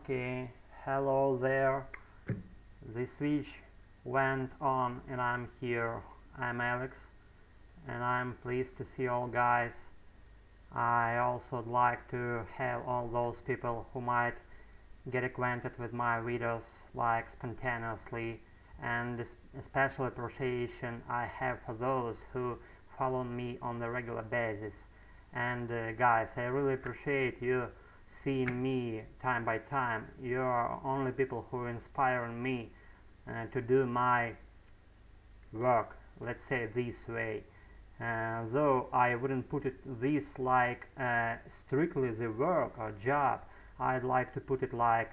Okay, hello there. The switch went on and I'm here. I'm Alex and I'm pleased to see all guys. I also would like to have all those people who might get acquainted with my videos like spontaneously, and especial appreciation I have for those who follow me on the regular basis. And guys, I really appreciate you seeing me time by time. You are only people who inspire me to do my work, let's say this way. Though I wouldn't put it this like strictly the work or job, I'd like to put it like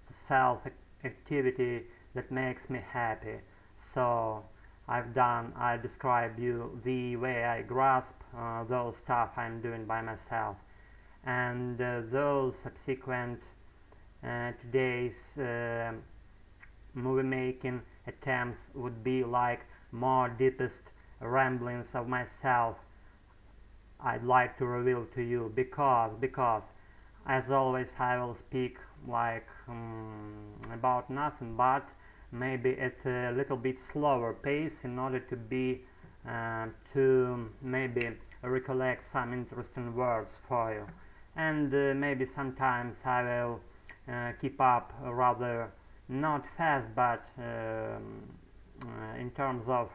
self activity that makes me happy. So I described you the way I grasp those stuff I'm doing by myself, and those subsequent today's movie making attempts would be like more deepest ramblings of myself I'd like to reveal to you, because as always I will speak like about nothing, but maybe at a little bit slower pace in order to be to maybe recollect some interesting words for you. And maybe sometimes I will keep up rather not fast, but in terms of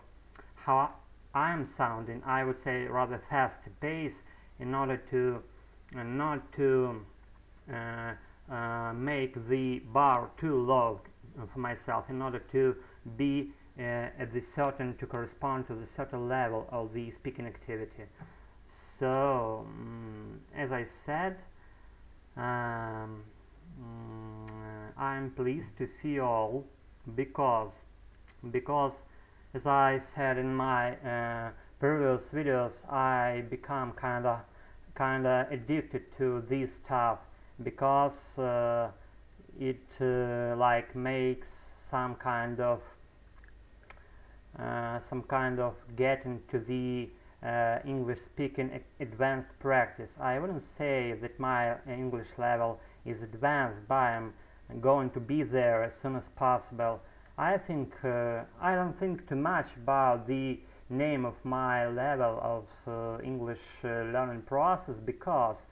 how I am sounding, I would say rather fast pace, in order to not to make the bar too low for myself, in order to be at the certain, to correspond to the certain level of the speaking activity. So as I said, I'm pleased to see you all, because as I said in my previous videos, I become kinda addicted to this stuff, because it like makes some kind of getting to the English speaking advanced practice. I wouldn't say that my English level is advanced, but I'm going to be there as soon as possible. I don't think too much about the name of my level of English learning process, because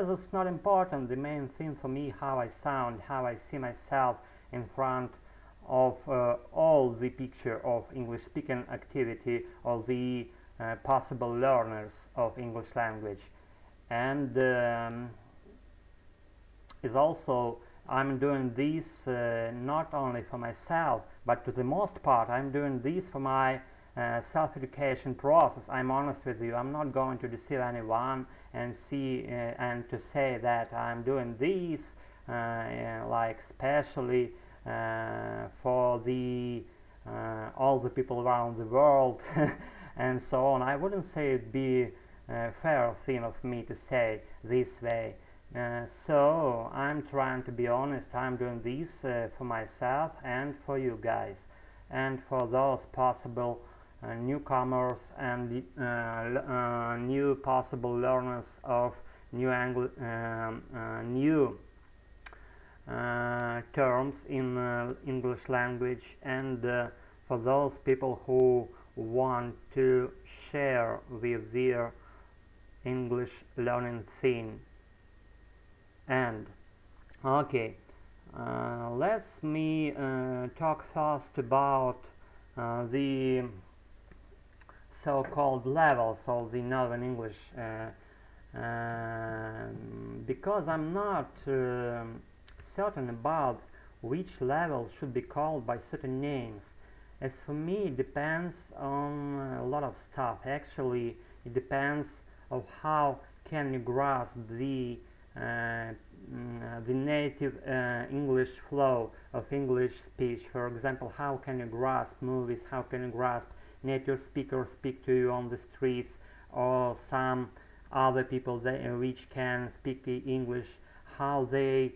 it's not important. The main thing for me, how I sound, how I see myself in front of all the picture of English speaking activity of the possible learners of English language. And is also, I'm doing this not only for myself, but to the most part I'm doing this for my self-education process. I'm honest with you. I'm not going to deceive anyone and to say that I'm doing this like specially for the all the people around the world and so on. I wouldn't say it'd be a fair thing of me to say this way. So I'm trying to be honest. I'm doing this for myself and for you guys, and for those possible newcomers and new possible learners of new terms in English language, and for those people who want to share with their English learning thing. And okay, let's me talk first about the so-called levels of the Northern English, because I'm not certain about which level should be called by certain names. As for me, it depends on a lot of stuff. Actually, it depends of how can you grasp the native English flow of English speech. For example, how can you grasp movies, how can you grasp native speakers speak to you on the streets, or some other people which can speak English, how they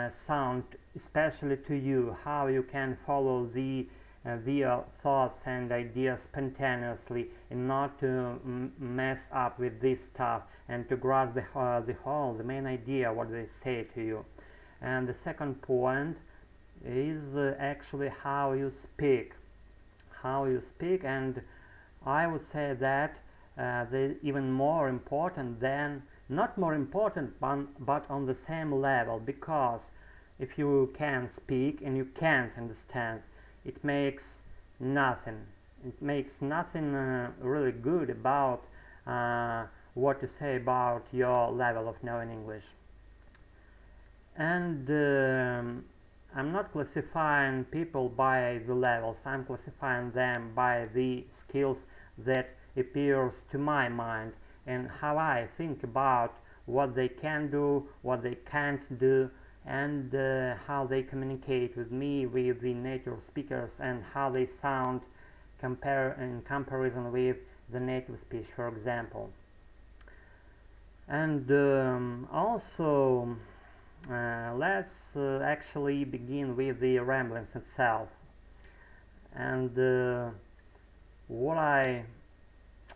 sound especially to you, how you can follow their thoughts and ideas spontaneously, and not to mess up with this stuff, and to grasp the main idea what they say to you. And the second point is actually how you speak. And I would say that they're even more important than, not more important, but on the same level, because if you can speak and you can't understand, it makes nothing. It makes nothing really good about what to say about your level of knowing English. And I'm not classifying people by the levels, I'm classifying them by the skills that appears to my mind and how I think about what they can do, what they can't do, and how they communicate with me, with the native speakers, and how they sound in comparison with the native speech, for example. And also let's actually begin with the ramblings itself. And what I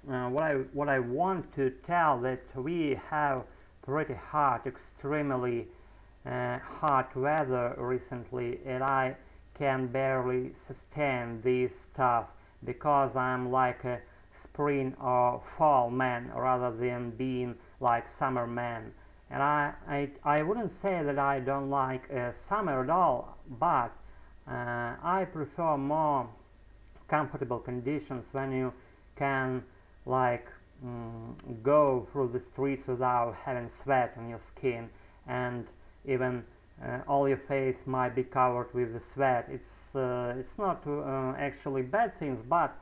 want to tell, that we have pretty hot, extremely hot weather recently, and I can barely sustain this stuff because I'm like a spring or fall man rather than being like summer man. And I wouldn't say that I don't like summer at all, but I prefer more comfortable conditions when you can like go through the streets without having sweat on your skin, and even all your face might be covered with the sweat. It's not actually bad things, but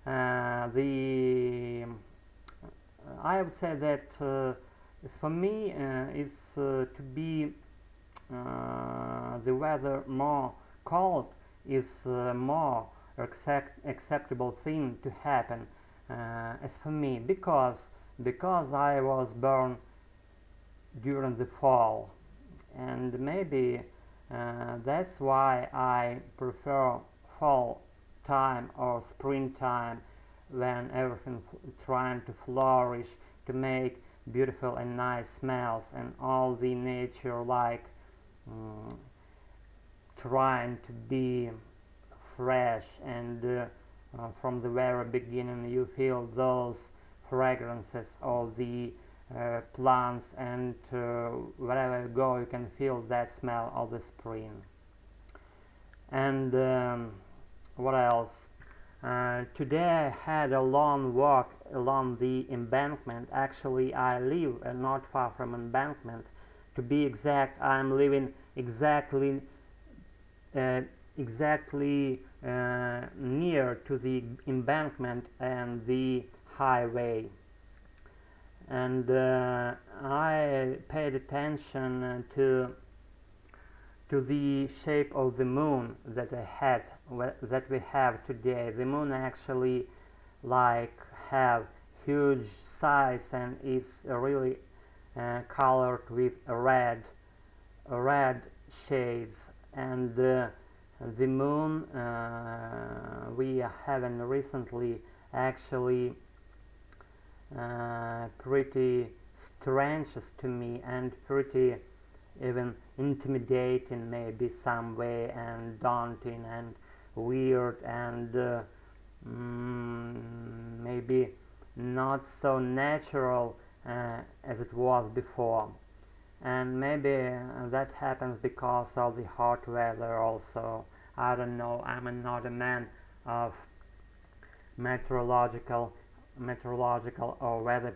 I would say that for me is to be the weather more cold is more acceptable thing to happen as for me, because I was born during the fall, and maybe that's why I prefer fall time or springtime, when everything trying to flourish, to make beautiful and nice smells, and all the nature like trying to be fresh, and from the very beginning you feel those fragrances of the plants, and wherever you go you can feel that smell of the spring. And what else? Today I had a long walk along the embankment. Actually, I live not far from embankment. To be exact, I'm living exactly near to the embankment and the highway. And I paid attention to the shape of the moon that we have today. The moon actually like have huge size, and it's really colored with red shades. And the moon we are having recently actually pretty strange to me, and pretty even intimidating maybe some way, and daunting and weird, and maybe not so natural as it was before. And maybe that happens because of the hot weather also. I don't know, I'm not a man of meteorological or weather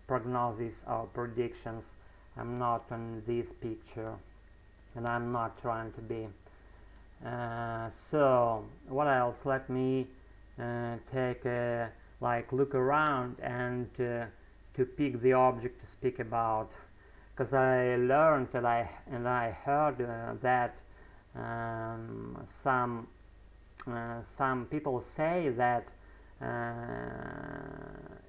prognosis or predictions. I'm not on this picture, and I'm not trying to be. So what else? Let me take a look around and to pick the object to speak about, because I learned that I heard that some people say that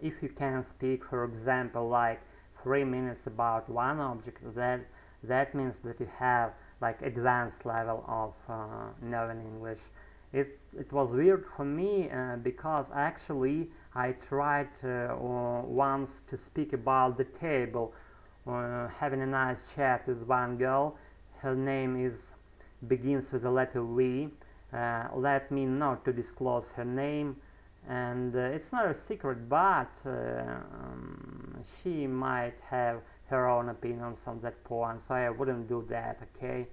if you can speak, for example, like 3 minutes about one object, that means that you have like advanced level of knowing English. It was weird for me because actually I tried once to speak about the table, having a nice chat with one girl, her name begins with the letter V. Let me not to disclose her name, and it's not a secret, but she might have her own opinions on that point, so I wouldn't do that, okay?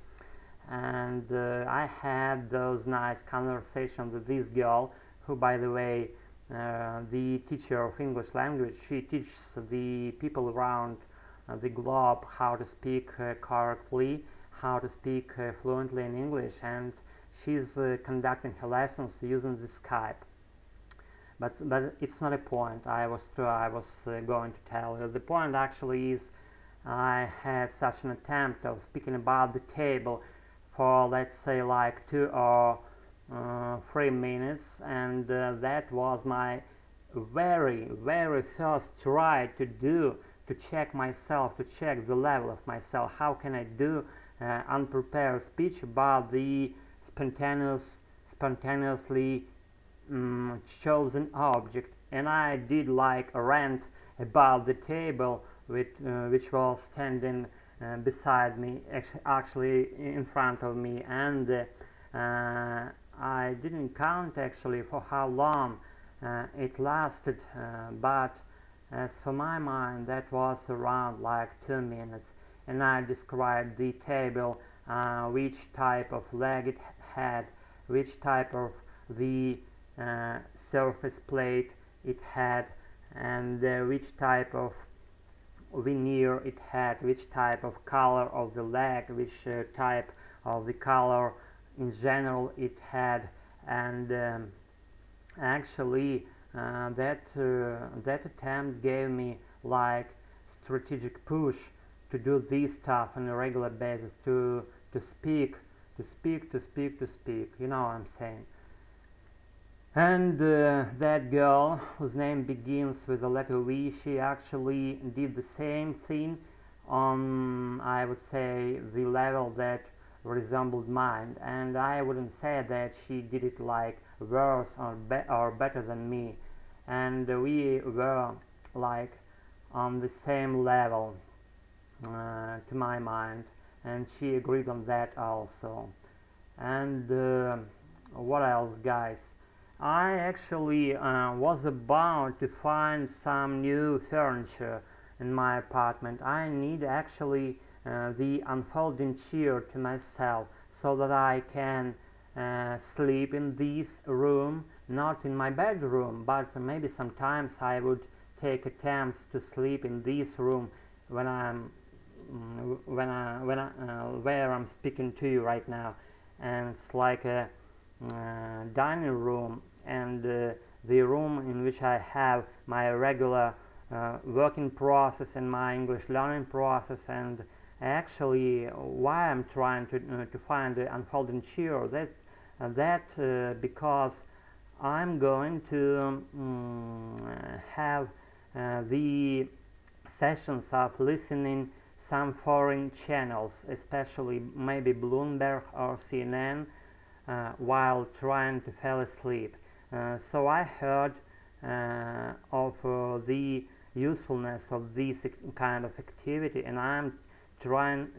And I had those nice conversations with this girl, who, by the way, the teacher of English language. She teaches the people around the globe how to speak correctly, how to speak fluently in English, and she's conducting her lessons using the Skype. But it's not a point I was going to tell you. The point actually is I had such an attempt of speaking about the table for, let's say, like 2 or 3 minutes, and that was my very first try to check myself, to check the level of myself. How can I do unprepared speech about the spontaneously chosen object? And I did like a rant about the table which was standing beside me, actually in front of me, and I didn't count actually for how long it lasted, but as for my mind that was around like 2 minutes, and I described the table, which type of leg it had, which type of the surface plate it had, and which type of veneer it had, which type of color of the leg, which type of the color in general it had, and actually that attempt gave me like strategic push to do this stuff on a regular basis, to speak, you know what I'm saying. And that girl, whose name begins with the letter V, she actually did the same thing on, I would say, the level that resembled mine. And I wouldn't say that she did it like worse or better than me. And we were like on the same level, to my mind. And she agreed on that also. And what else, guys? I actually was about to find some new furniture in my apartment. I need actually the unfolding chair to myself, so that I can sleep in this room, not in my bedroom, but maybe sometimes I would take attempts to sleep in this room when where I'm speaking to you right now. And it's like a dining room, and the room in which I have my regular working process and my English learning process. And actually, why I'm trying to find the unfolding chair, that because I'm going to have the sessions of listening some foreign channels, especially maybe Bloomberg or CNN, while trying to fall asleep. So I heard of the usefulness of this kind of activity, and I'm trying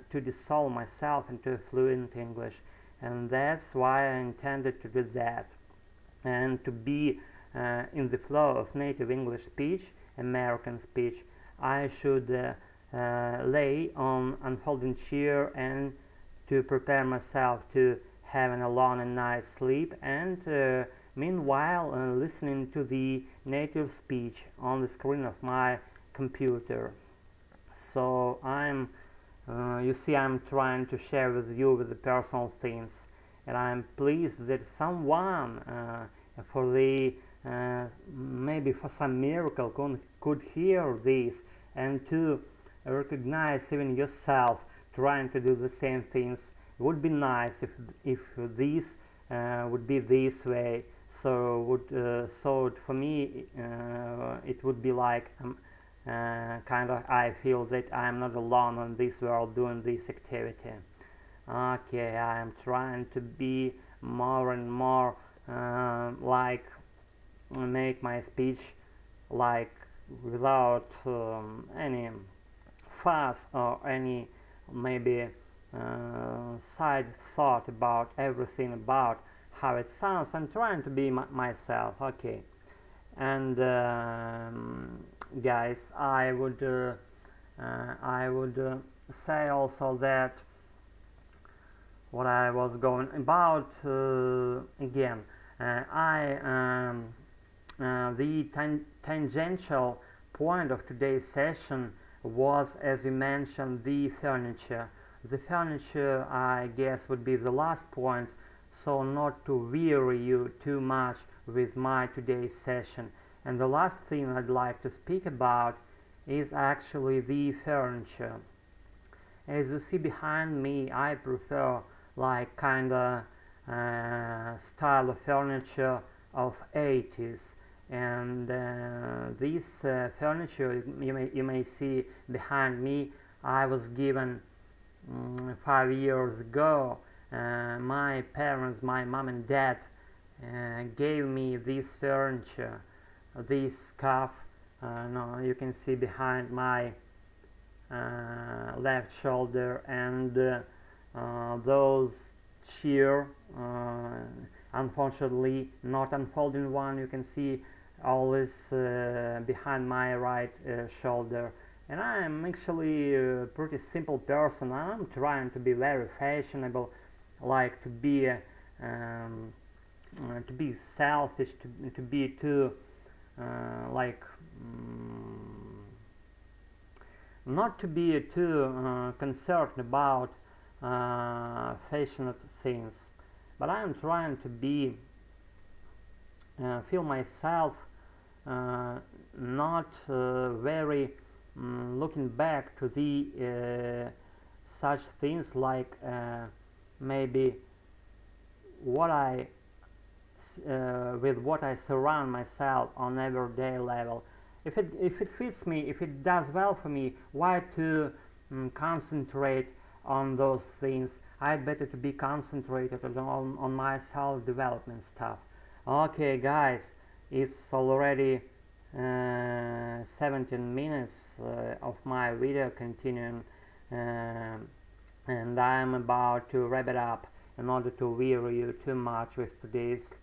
to dissolve myself into fluent English, and that's why I intended to do that, and to be in the flow of native English speech, American speech. I should lay on unfolding chair and to prepare myself to having a long and nice sleep, and meanwhile listening to the native speech on the screen of my computer. So I'm you see, I'm trying to share with you the personal things, and I'm pleased that someone for the maybe for some miracle could hear this and to recognize even yourself trying to do the same things. It would be nice if this would be this way. So for me it would be like kind of, I feel that I'm not alone on this world doing this activity. Okay, I am trying to be more and more like make my speech like without any fuss or any maybe side thought about everything, about how it sounds. I'm trying to be myself. Okay. And guys, I would say also that what I was going about again, the tangential point of today's session was, as we mentioned, the furniture. The furniture, I guess, would be the last point, so not to weary you too much with my today's session. And the last thing I'd like to speak about is actually the furniture. As you see behind me, I prefer like kinda style of furniture of 80s, and this furniture you may see behind me, I was given 5 years ago. My parents, my mom and dad, gave me this furniture, this scarf. No, you can see behind my left shoulder, and those chair, unfortunately not unfolding one, you can see always behind my right shoulder. And I'm actually a pretty simple person. I'm trying to be very fashionable, like to be selfish, to be too not to be too concerned about fashionable things, but I'm trying to be feel myself not very looking back to the such things like maybe what I with what I surround myself on everyday level. If it fits me, if it does well for me, why to concentrate on those things? I'd better to be concentrated on my self-development stuff. Okay, guys, it's already 17 minutes of my video continuing, and I'm about to wrap it up in order to weary you too much with today's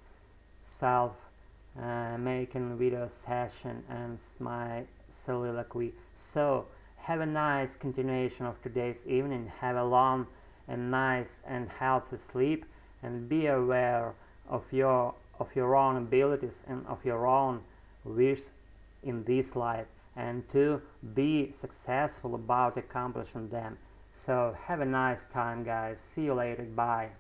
making video session and my soliloquy. So have a nice continuation of today's evening. Have a long and nice and healthy sleep, and be aware of your own abilities and of your own wish in this life, and to be successful about accomplishing them. So have a nice time, guys. See you later. Bye.